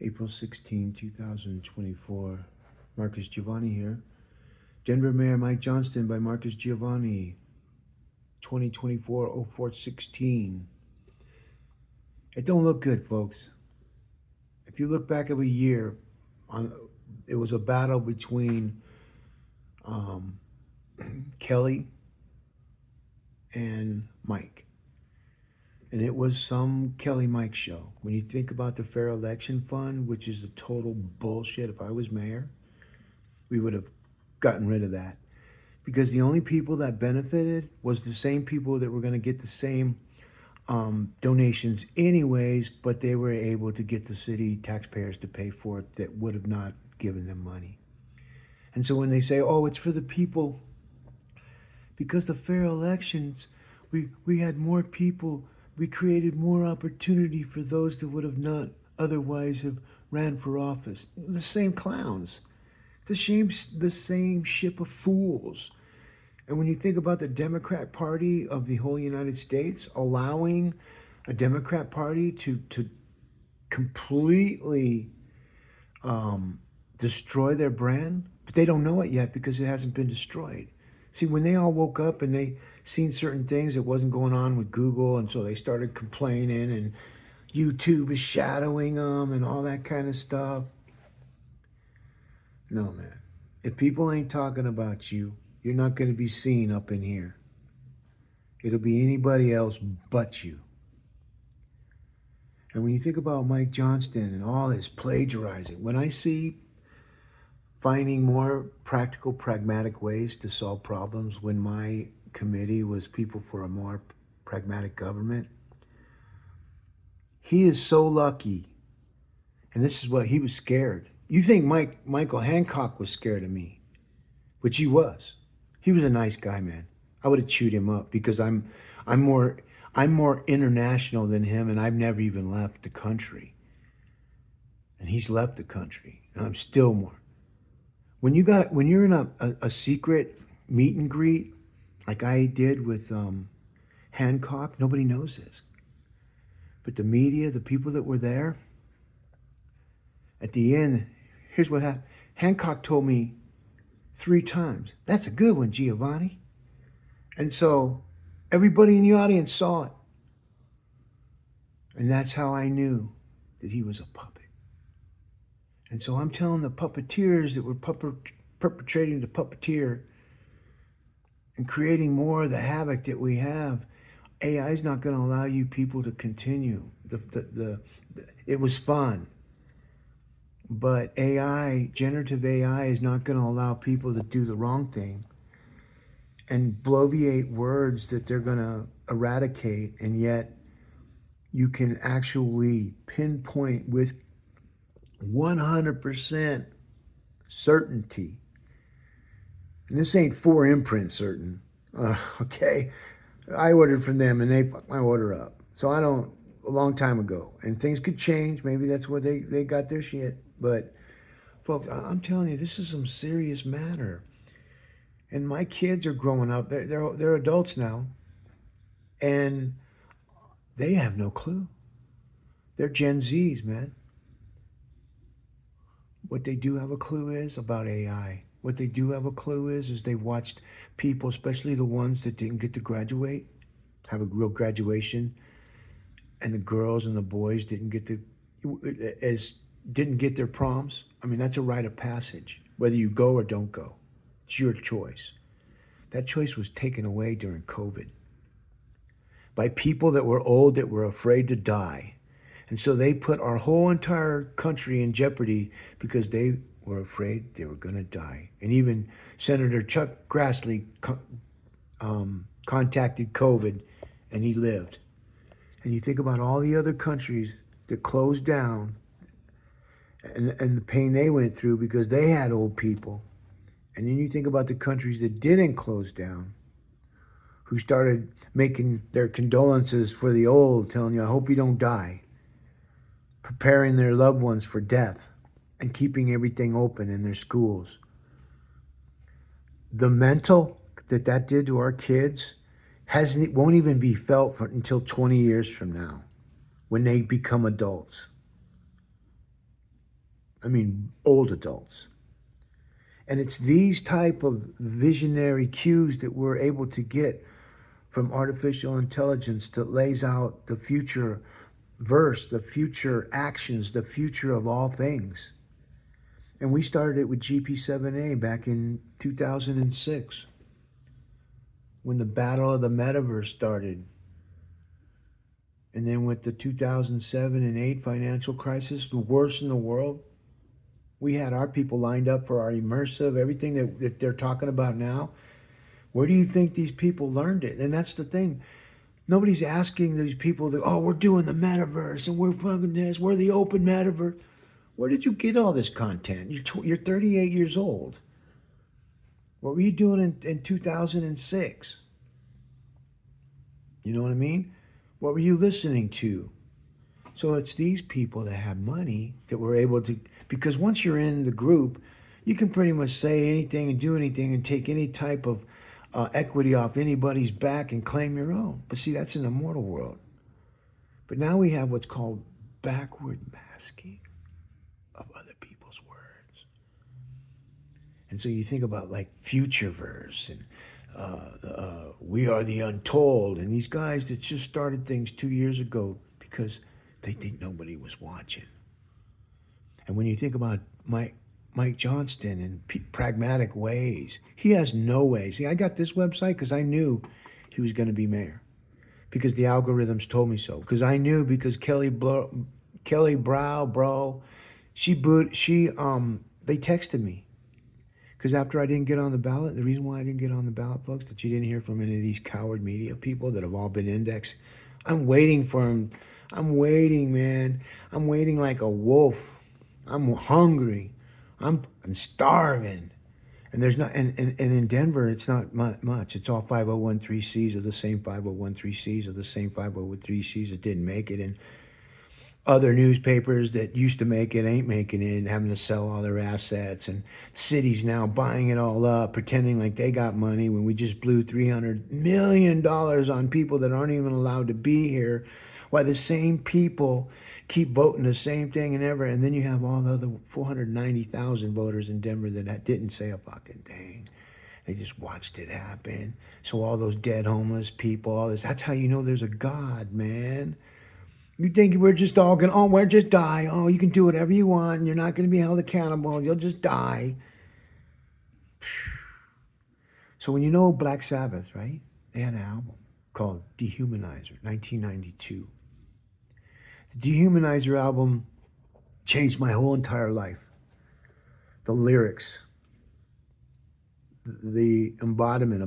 April 16, 2024. Marcus Giovanni here. Denver Mayor Mike Johnston by Marcus Giavanni. 2024-04-16. It don't look good, folks. If you look back of a year, on it was a battle between um, Kelly and Mike. And it was some Kelly Mike show. When you think about the Fair Election Fund, which is a total bullshit, if I was mayor, we would have gotten rid of that. Because the only people that benefited was the same people that were going to get the same donations anyways, but they were able to get the city taxpayers to pay for it that would have not given them money. And so when they say, oh, it's for the people, because the fair elections, we had more people, we created more opportunity for those that would have not otherwise have ran for office. The same clowns. The same ship of fools. And when you think about the Democrat Party of the whole United States allowing a Democrat Party to completely destroy their brand, but they don't know it yet because it hasn't been destroyed. See, when they all woke up and they seen certain things that wasn't going on with Google, and so they started complaining, and YouTube is shadowing them and all that kind of stuff. No, man. If people ain't talking about you, you're not going to be seen up in here. It'll be anybody else but you. And when you think about Mike Johnston and all his plagiarizing, when I see finding more practical, pragmatic ways to solve problems, when my committee was People for a More Pragmatic Government, he is so lucky. And this is what he was scared. You think Michael Hancock was scared of me, which he was. He was a nice guy, man. I would have chewed him up because I'm more international than him, and I've never even left the country. And he's left the country, and I'm still more. When you're in a secret meet and greet, like I did with Hancock, nobody knows this. But the media, the people that were there, at the end, here's what happened. Hancock told me 3 times, "That's a good one, Giavanni." And so everybody in the audience saw it. And that's how I knew that he was a puppet. And so I'm telling the puppeteers that were perpetrating the puppeteer and creating more of the havoc that we have, AI is not going to allow you people to continue. It was fun. But AI, generative AI, is not going to allow people to do the wrong thing and bloviate words that they're going to eradicate, and yet you can actually pinpoint with 100% certainty. And this ain't 4imprint certain. Okay? I ordered from them and they fucked my order up. So I don't, a long time ago. And things could change. Maybe that's where they got their shit. But folks, I'm telling you, this is some serious matter. And my kids are growing up. They're adults now. And they have no clue. They're Gen Zs, man. What they do have a clue is about AI. What they do have a clue is they've watched people, especially the ones that didn't get to graduate, have a real graduation, and the girls and the boys didn't get their proms. I mean, that's a rite of passage, whether you go or don't go. It's your choice. That choice was taken away during COVID by people that were old, that were afraid to die. And so they put our whole entire country in jeopardy because they were afraid they were going to die. And even Senator Chuck Grassley contacted COVID, and he lived. And you think about all the other countries that closed down and the pain they went through because they had old people. And then you think about the countries that didn't close down, who started making their condolences for the old, telling you, I hope you don't die, preparing their loved ones for death, and keeping everything open in their schools. The mental that did to our kids won't even be felt until 20 years from now, when they become adults. I mean, old adults. And it's these type of visionary cues that we're able to get from artificial intelligence that lays out the future verse, the future actions, the future of all things. And we started it with GP7A back in 2006 when the battle of the metaverse started. And then with the 2007 and 8 financial crisis, the worst in the world, we had our people lined up for our immersive, everything that they're talking about now. Where do you think these people learned it? And that's the thing. Nobody's asking these people that, oh, we're doing the metaverse and we're fucking this, we're the open metaverse. Where did you get all this content? You're 38 years old. What were you doing in 2006? You know what I mean? What were you listening to? So it's these people that have money that were able to, because once you're in the group, you can pretty much say anything and do anything and take any type of equity off anybody's back and claim your own. But see, that's in the mortal world. But now we have what's called backward masking of other people's words. And so you think about like Future Verse and We Are the Untold and these guys that just started things 2 years ago because they think nobody was watching. And when you think about Mike Johnston and pragmatic ways, he has no way. See, I got this website because I knew he was going to be mayor because the algorithms told me so. Because I knew because Kelly Brow, bro, they texted me. Because after I didn't get on the ballot, the reason why I didn't get on the ballot, folks, that you didn't hear from any of these coward media people that have all been indexed. I'm waiting for them. I'm waiting, man. I'm waiting like a wolf. I'm hungry. I'm starving. And there's not, and in Denver, it's not much. It's all 5013Cs of the same 5013Cs of the same 5013Cs that didn't make it. And other newspapers that used to make it ain't making it and having to sell all their assets, and cities now buying it all up, pretending like they got money when we just blew $300 million on people that aren't even allowed to be here. Why the same people keep voting the same thing and ever, and then you have all the other 490,000 voters in Denver that didn't say a fucking thing. They just watched it happen. So all those dead homeless people, all this, that's how you know there's a God, man. You think we're just all going, oh, we'll just die. Oh, you can do whatever you want. And you're not going to be held accountable. You'll just die. So when you know Black Sabbath, right? They had an album called Dehumanizer, 1992. The Dehumanizer album changed my whole entire life. The lyrics, the embodiment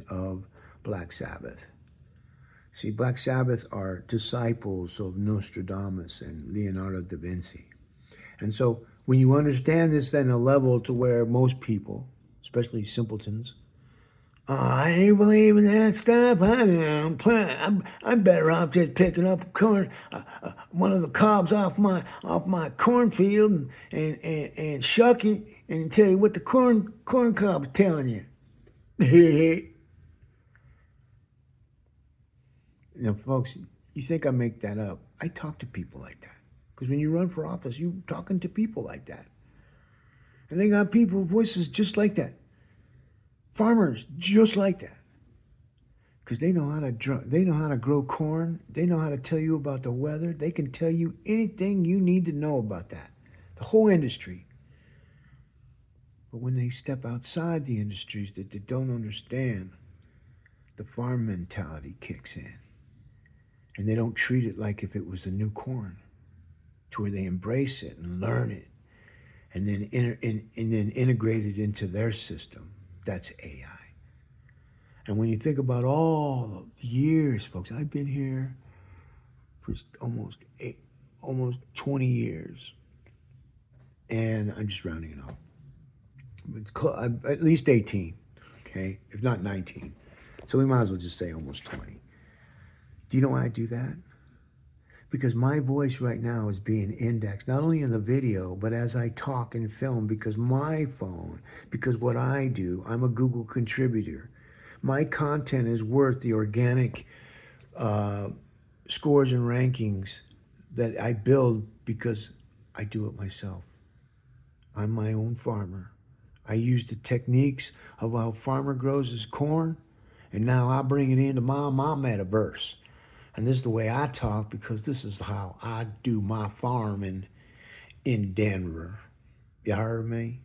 of Black Sabbath. See, Black Sabbath are disciples of Nostradamus and Leonardo da Vinci. And so when you understand this then a level to where most people, especially simpletons, I ain't believing that stuff. I'm better off just picking up one of the cobs off my cornfield and shuck it and tell you what the corn cob is telling you. Now, folks, you think I make that up. I talk to people like that. Because when you run for office, you're talking to people like that. And they got people voices just like that. Farmers just like that. Because they know how to grow corn. They know how to tell you about the weather. They can tell you anything you need to know about that. The whole industry. But when they step outside the industries that they don't understand, the farm mentality kicks in. And they don't treat it like if it was the new corn, to where they embrace it and learn it, and then integrate it into their system. That's AI. And when you think about all the years, folks, I've been here for almost 20 years, and I'm just rounding it off. At least 18, okay, if not 19. So we might as well just say almost 20. Do you know why I do that? Because my voice right now is being indexed, not only in the video, but as I talk and film, because my phone, because what I do, I'm a Google contributor. My content is worth the organic scores and rankings that I build because I do it myself. I'm my own farmer. I use the techniques of how a farmer grows his corn, and now I bring it into my metaverse. And this is the way I talk because this is how I do my farming in Denver. You heard me?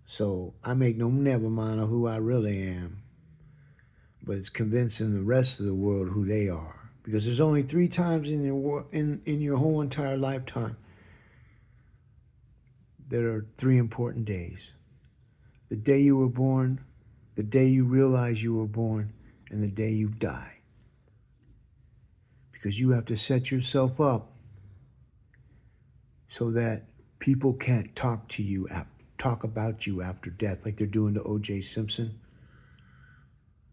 So I make no never mind of who I really am, but it's convincing the rest of the world who they are. Because there's only three times in your whole entire lifetime there are three important days: the day you were born, the day you realize you were born, and the day you die. Because you have to set yourself up so that people can't talk about you after death, like they're doing to O.J. Simpson.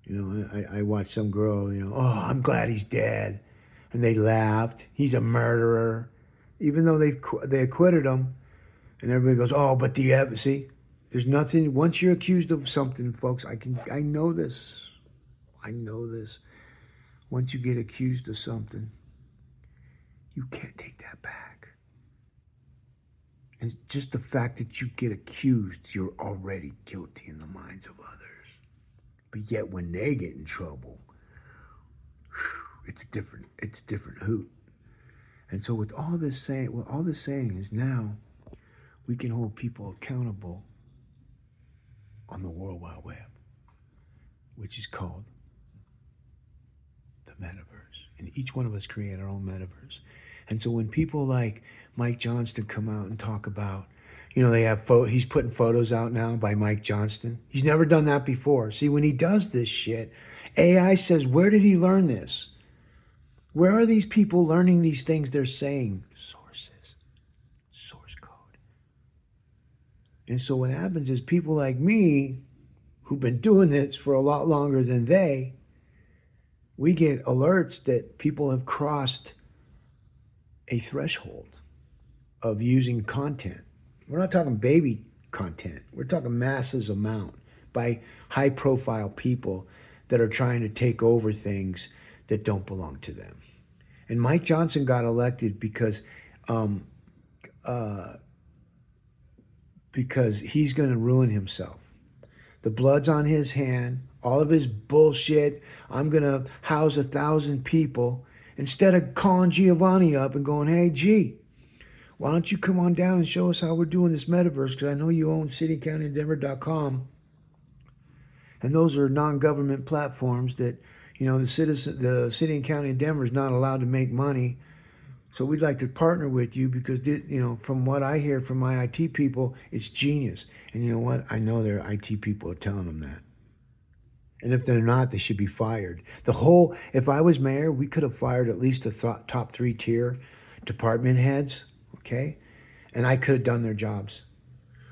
You know, I watched some girl. Oh, I'm glad he's dead, and they laughed. He's a murderer, even though they acquitted him, and everybody goes, oh, but the evidence. See, there's nothing. Once you're accused of something, folks, I know this. I know this. Once you get accused of something, you can't take that back. And just the fact that you get accused, you're already guilty in the minds of others. But yet when they get in trouble, it's different. It's a different hoot. And so with all this saying is now we can hold people accountable on the World Wide Web, which is called the metaverse. And each one of us create our own metaverse. And so when people like Mike Johnston come out and talk about, they have he's putting photos out now by Mike Johnston. He's never done that before. See, when he does this shit, AI says, where did he learn this? Where are these people learning these things they're saying? Sources. Source code. And so what happens is people like me, who've been doing this for a lot longer than we get alerts that people have crossed a threshold of using content. We're not talking baby content. We're talking masses amount by high profile people that are trying to take over things that don't belong to them. And Mike Johnson got elected because he's going to ruin himself. The blood's on his hand. All of his bullshit. I'm going to house 1,000 people. Instead of calling Giavanni up and going, hey, G, why don't you come on down and show us how we're doing this metaverse? Because I know you own citycountydenver.com. And those are non-government platforms that, the city and county of Denver is not allowed to make money. So we'd like to partner with you because, from what I hear from my IT people, it's genius. And you know what? I know their IT people are telling them that. And if they're not, they should be fired. If I was mayor, we could have fired at least the top 3 tier department heads, okay? And I could have done their jobs.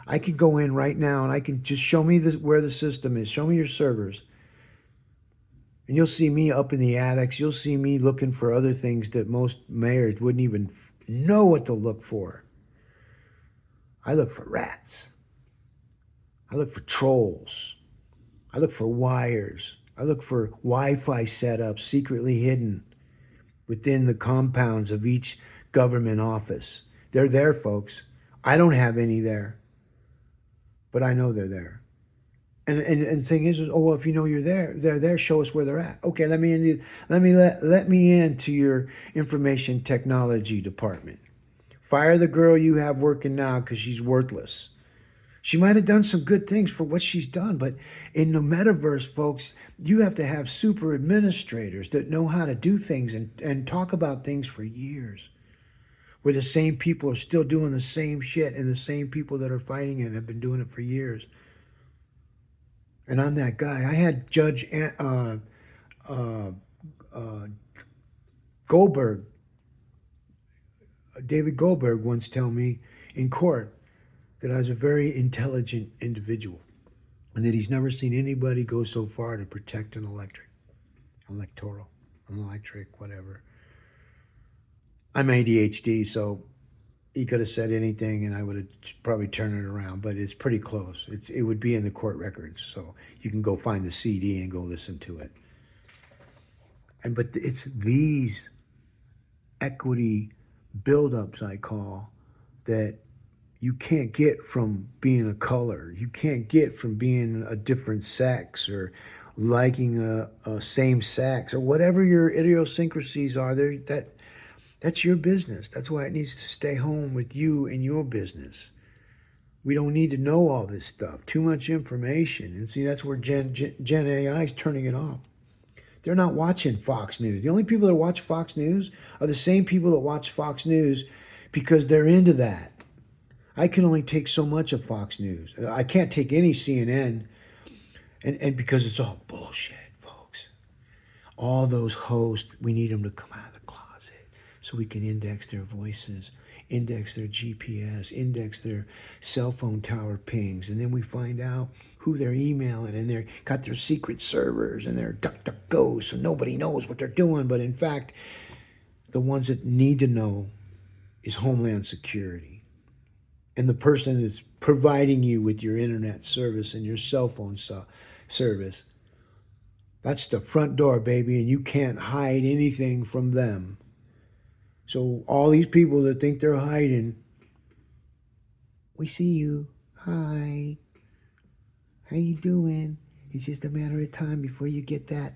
I could go in right now and I can just show me where the system is. Show me your servers. And you'll see me up in the attics. You'll see me looking for other things that most mayors wouldn't even know what to look for. I look for rats. I look for trolls. I look for wires. I look for Wi-Fi setups secretly hidden within the compounds of each government office. They're there, folks. I don't have any there, but I know they're there. And the thing is, oh well, if you know you're there, they're there. Show us where they're at. Okay, let me into your information technology department. Fire the girl you have working now because she's worthless. She might have done some good things for what she's done, but in the metaverse, folks, you have to have super administrators that know how to do things and talk about things for years. Where the same people are still doing the same shit and the same people that are fighting it have been doing it for years. And I'm that guy. I had Judge Goldberg, David Goldberg, once tell me in court that I was a very intelligent individual and that he's never seen anybody go so far to protect an electric, whatever. I'm ADHD, so he could have said anything and I would have probably turned it around, but it's pretty close. It would be in the court records, so you can go find the CD and go listen to it. But it's these equity buildups I call that you can't get from being a color. You can't get from being a different sex or liking a same sex or whatever your idiosyncrasies are. There, that's your business. That's why it needs to stay home with you and your business. We don't need to know all this stuff. Too much information. And see, that's where Gen AI is turning it off. They're not watching Fox News. The only people that watch Fox News are the same people that watch Fox News because they're into that. I can only take so much of Fox News. I can't take any CNN, and because it's all bullshit, folks. All those hosts, we need them to come out of the closet so we can index their voices, index their GPS, index their cell phone tower pings, and then we find out who they're emailing, and they're got their secret servers and their DuckDuckGo, so nobody knows what they're doing. But in fact, the ones that need to know is Homeland Security. And the person that's providing you with your internet service and your cell phone service, that's the front door, baby, and you can't hide anything from them. So all these people that think they're hiding, we see you. Hi. How you doing? It's just a matter of time before you get that.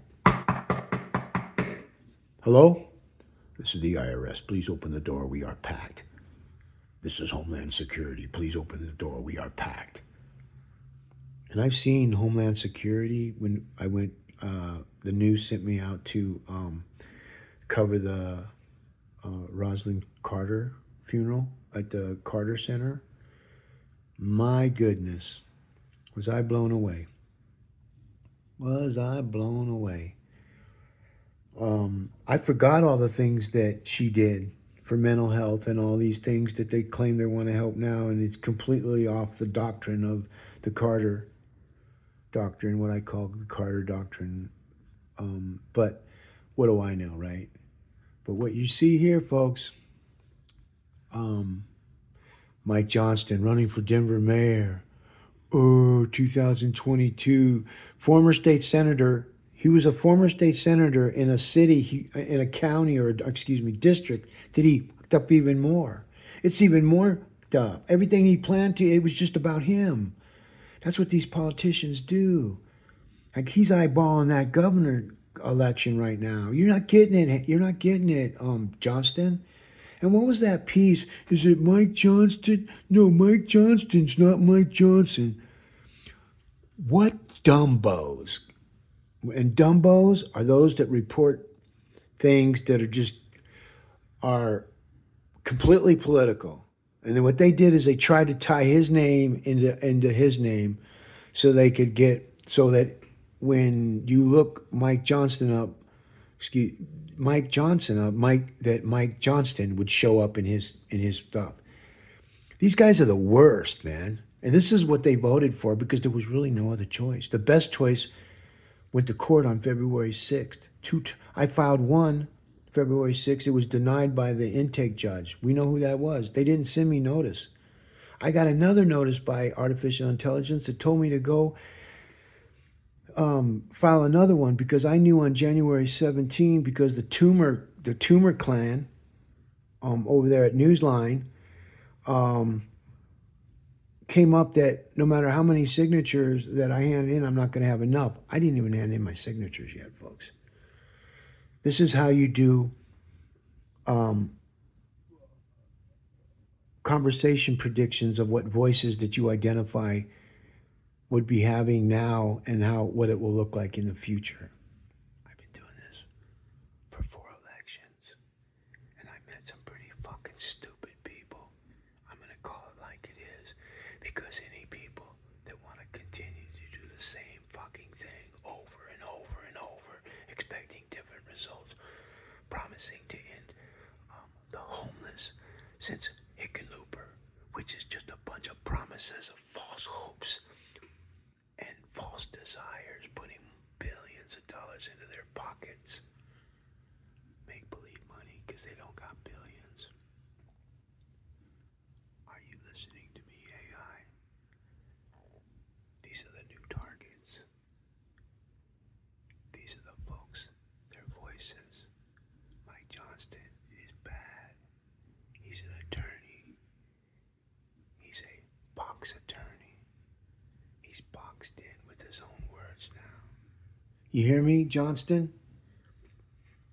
Hello? This is the IRS. Please open the door. We are packed. This is Homeland Security. Please open the door. We are packed. And I've seen Homeland Security when I went, the news sent me out to cover the Rosalind Carter funeral at the Carter Center. My goodness, was I blown away. Was I blown away. I forgot all the things that she did for mental health and all these things that they claim they want to help now, and it's completely off the doctrine of the Carter doctrine, what I call the Carter doctrine. But what do I know, right? But what you see here, folks, Mike Johnston running for Denver mayor. Oh, 2022. Former state senator. He was a former state senator in a city, in a county, or excuse me, district that he fucked up even more. It's even more up. Everything he planned to, it was just about him. That's what these politicians do. Like he's eyeballing that governor election right now. You're not getting it. You're not getting it, Johnston. And what was that piece? Is it Mike Johnston? No, Mike Johnston's not Mike Johnson. What dumbos? And dumbos are those that report things that are completely political. And then what they did is they tried to tie his name into his name so they could so that when you look Mike Johnston up, Mike Johnston would show up in his stuff. These guys are the worst, man. And this is what they voted for because there was really no other choice. The best choice went to court on February 6th. I filed one February 6th. It was denied by the intake judge. We know who that was. They didn't send me notice. I got another notice by artificial intelligence that told me to go file another one because I knew on January 17 because the tumor clan over there at Newsline came up that no matter how many signatures that I hand in, I'm not going to have enough. I didn't even hand in my signatures yet, folks. This is how you do conversation predictions of what voices that you identify would be having now and what it will look like in the future. I've been doing this for 4 elections, and I met some pretty fucking stupid people. I'm going to call it like it is, because any people that want to continue to do the same fucking thing over and over and over, expecting different results, promising to end the homeless since Hickenlooper, which is just a bunch of promises of false hopes and false desires, putting billions of dollars into their pockets. Make believe money because they don't got billions. Are you listening to me, AI? These are the new targets. These are the folks, their voices. Mike Johnston is bad. He's an attorney. You hear me, Johnston?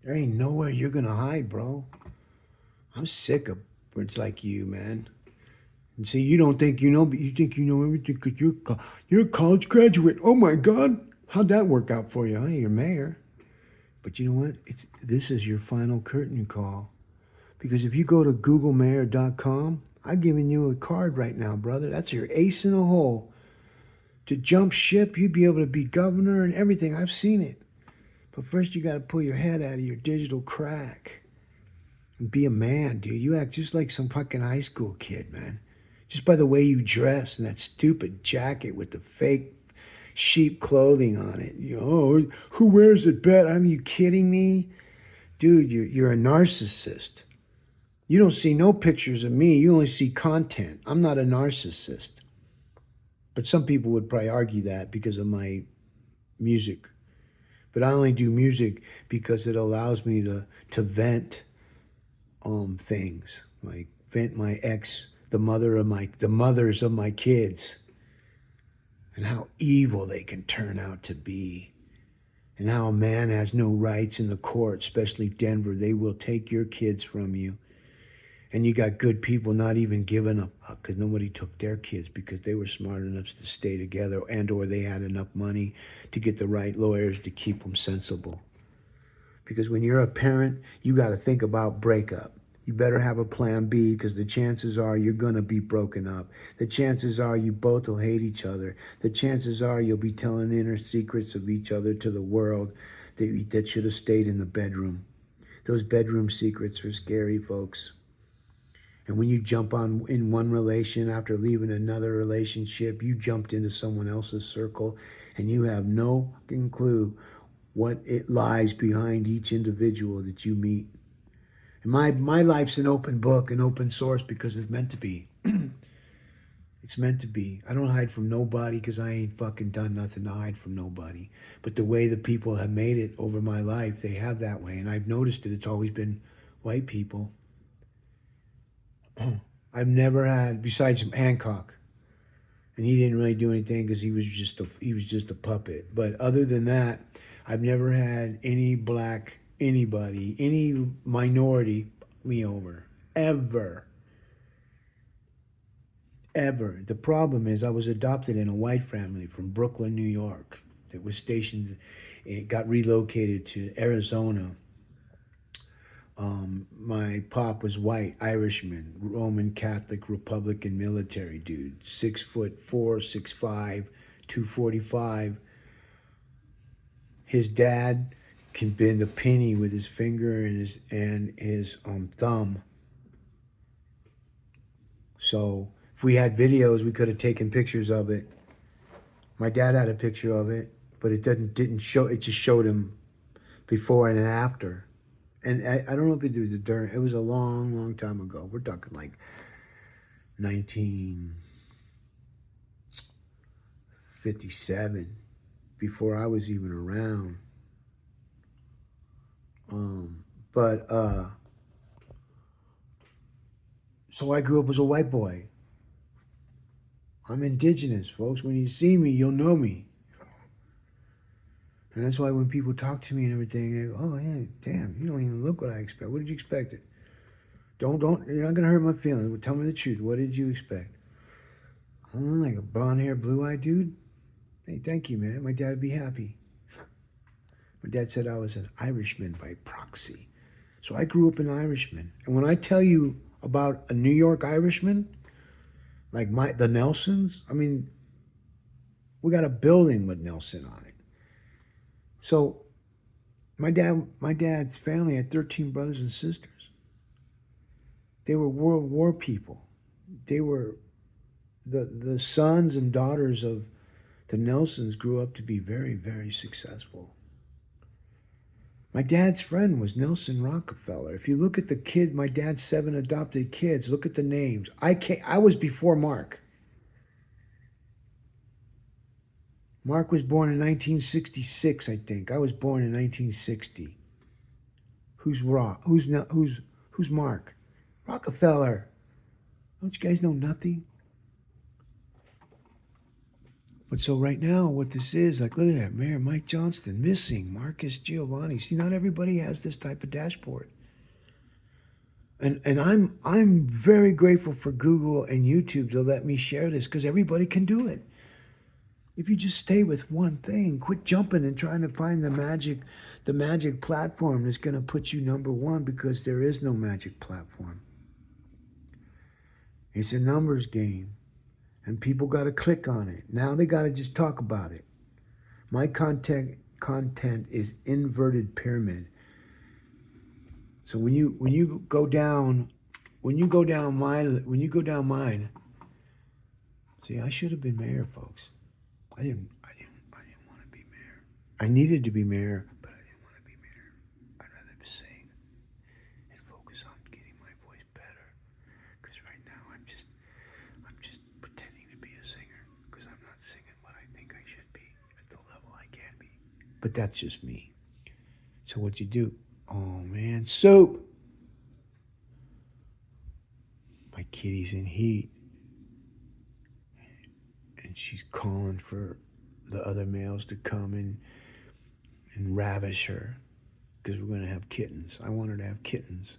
There ain't nowhere you're gonna hide, bro. I'm sick of birds like you, man. And see, you don't think you know, but you think you know everything because you're a college graduate. Oh my God, how'd that work out for you? Huh? You're mayor. But you know what? This is your final curtain call. Because if you go to googlemayor.com, I'm giving you a card right now, brother. That's your ace in the hole. To jump ship, you'd be able to be governor and everything. I've seen it. But first, you got to pull your head out of your digital crack and be a man, dude. You act just like some fucking high school kid, man. Just by the way you dress and that stupid jacket with the fake sheep clothing on it. You know, oh, who wears it, Bet? Are you kidding me? Dude, you're a narcissist. You don't see no pictures of me. You only see content. I'm not a narcissist. But some people would probably argue that because of my music. But I only do music because it allows me to vent things. Like vent my ex, the mothers of my kids, and how evil they can turn out to be. And how a man has no rights in the court, especially Denver. They will take your kids from you. And you got good people not even giving a fuck because nobody took their kids because they were smart enough to stay together and or they had enough money to get the right lawyers to keep them sensible. Because when you're a parent, you got to think about breakup. You better have a plan B because the chances are you're going to be broken up. The chances are you both will hate each other. The chances are you'll be telling inner secrets of each other to the world that should have stayed in the bedroom. Those bedroom secrets are scary, folks. And when you jump on in one relation after leaving another relationship, you jumped into someone else's circle and you have no fucking clue what it lies behind each individual that you meet. And my life's an open book, an open source because it's meant to be. It's meant to be. I don't hide from nobody because I ain't fucking done nothing to hide from nobody. But the way the people have made it over my life, they have that way. And I've noticed it. It's always been white people. I've never had, besides Hancock, and he didn't really do anything because he was just a puppet. But other than that, I've never had any black anybody, any minority me over ever, ever. The problem is I was adopted in a white family from Brooklyn, New York, that was stationed. It got relocated to Arizona. My pop was white, Irishman, Roman Catholic, Republican military dude, 6'4", 6'5", 245. His dad can bend a penny with his finger and his thumb. So if we had videos, we could have taken pictures of it. My dad had a picture of it, but it didn't show. It just showed him before and after. And I don't know if it was during. It was a long, long time ago. We're talking like 1957, before I was even around. But so I grew up as a white boy. I'm indigenous, folks. When you see me, you'll know me. And that's why when people talk to me and everything, they go, oh, yeah, damn, you don't even look what I expect. What did you expect? Don't, you're not going to hurt my feelings. Well, tell me the truth. What did you expect? I'm like a blonde hair, blue eyed dude. Hey, thank you, man. My dad would be happy. My dad said I was an Irishman by proxy. So I grew up an Irishman. And when I tell you about a New York Irishman, like the Nelsons, I mean, we got a building with Nelson on it. So my dad's family had 13 brothers and sisters. They were World War people. They were the sons and daughters of the Nelsons grew up to be very, very successful. My dad's friend was Nelson Rockefeller. If you look at the kid, my dad's 7 adopted kids, look at the names. I was before Mark. Mark was born in 1966, I think. I was born in 1960. Who's Mark? Rockefeller. Don't you guys know nothing? But so right now, what this is, like, look at that, Mayor Mike Johnston missing, Marcus Giovanni. See, not everybody has this type of dashboard. And I'm very grateful for Google and YouTube to let me share this because everybody can do it. If you just stay with one thing, quit jumping and trying to find the magic platform that's going to put you number one, because there is no magic platform. It's a numbers game, and people got to click on it. Now they got to just talk about it. My content is inverted pyramid. So when you go down mine, see, I should have been mayor, folks. I didn't want to be mayor. I needed to be mayor, but I didn't want to be mayor. I'd rather sing and focus on getting my voice better. Because right now I'm just pretending to be a singer because I'm not singing what I think I should be at the level I can be. But that's just me. So what you do? Oh man, soup. My kitty's in heat, and she's calling for the other males to come and ravish her because we're going to have kittens. I want her to have kittens.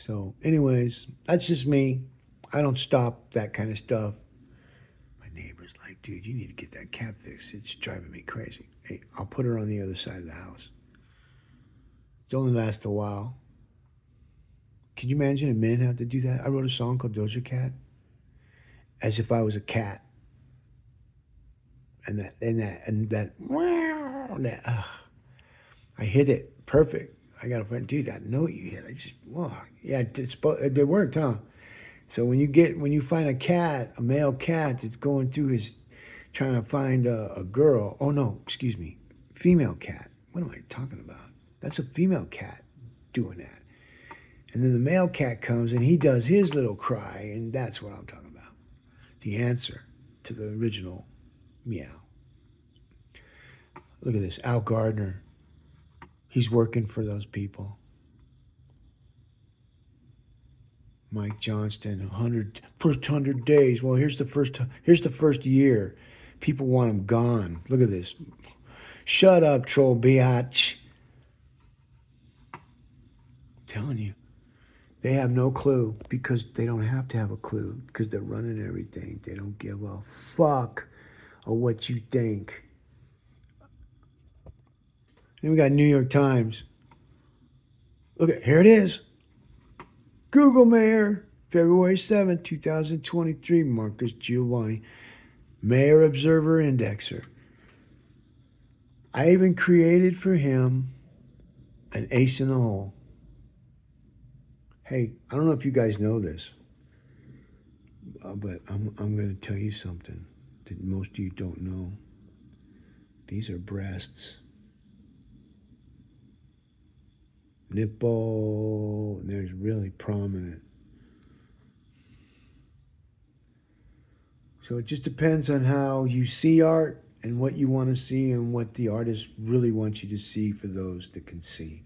So, anyways, that's just me. I don't stop that kind of stuff. My neighbor's like, dude, you need to get that cat fixed. It's driving me crazy. Hey, I'll put her on the other side of the house. It's only lasts a while. Can you imagine a man have to do that? I wrote a song called Doja Cat, as if I was a cat. And I hit it perfect. I got a friend, dude. That note you hit, I just, whoa, yeah, it worked, huh? So when you find a cat, a male cat that's going through his, trying to find a girl. Oh no, excuse me, female cat. What am I talking about? That's a female cat doing that. And then the male cat comes and he does his little cry, and that's what I'm talking about. The answer to the original meow. Look at this, Al Gardner. He's working for those people. Mike Johnston, first 100 days. Well, here's the first year. People want him gone. Look at this. Shut up, troll biatch. I'm telling you. They have no clue because they don't have to have a clue because they're running everything. They don't give a fuck of what you think. Then we got New York Times. Look at, here it is. Google Mayor, February 7th, 2023, Marcus Giovanni, Mayor Observer Indexer. I even created for him an ace in the hole. Hey, I don't know if you guys know this, but I'm going to tell you something that most of you don't know. These are breasts. Nipple, and there's really prominent. So it just depends on how you see art and what you want to see and what the artist really wants you to see for those that can see.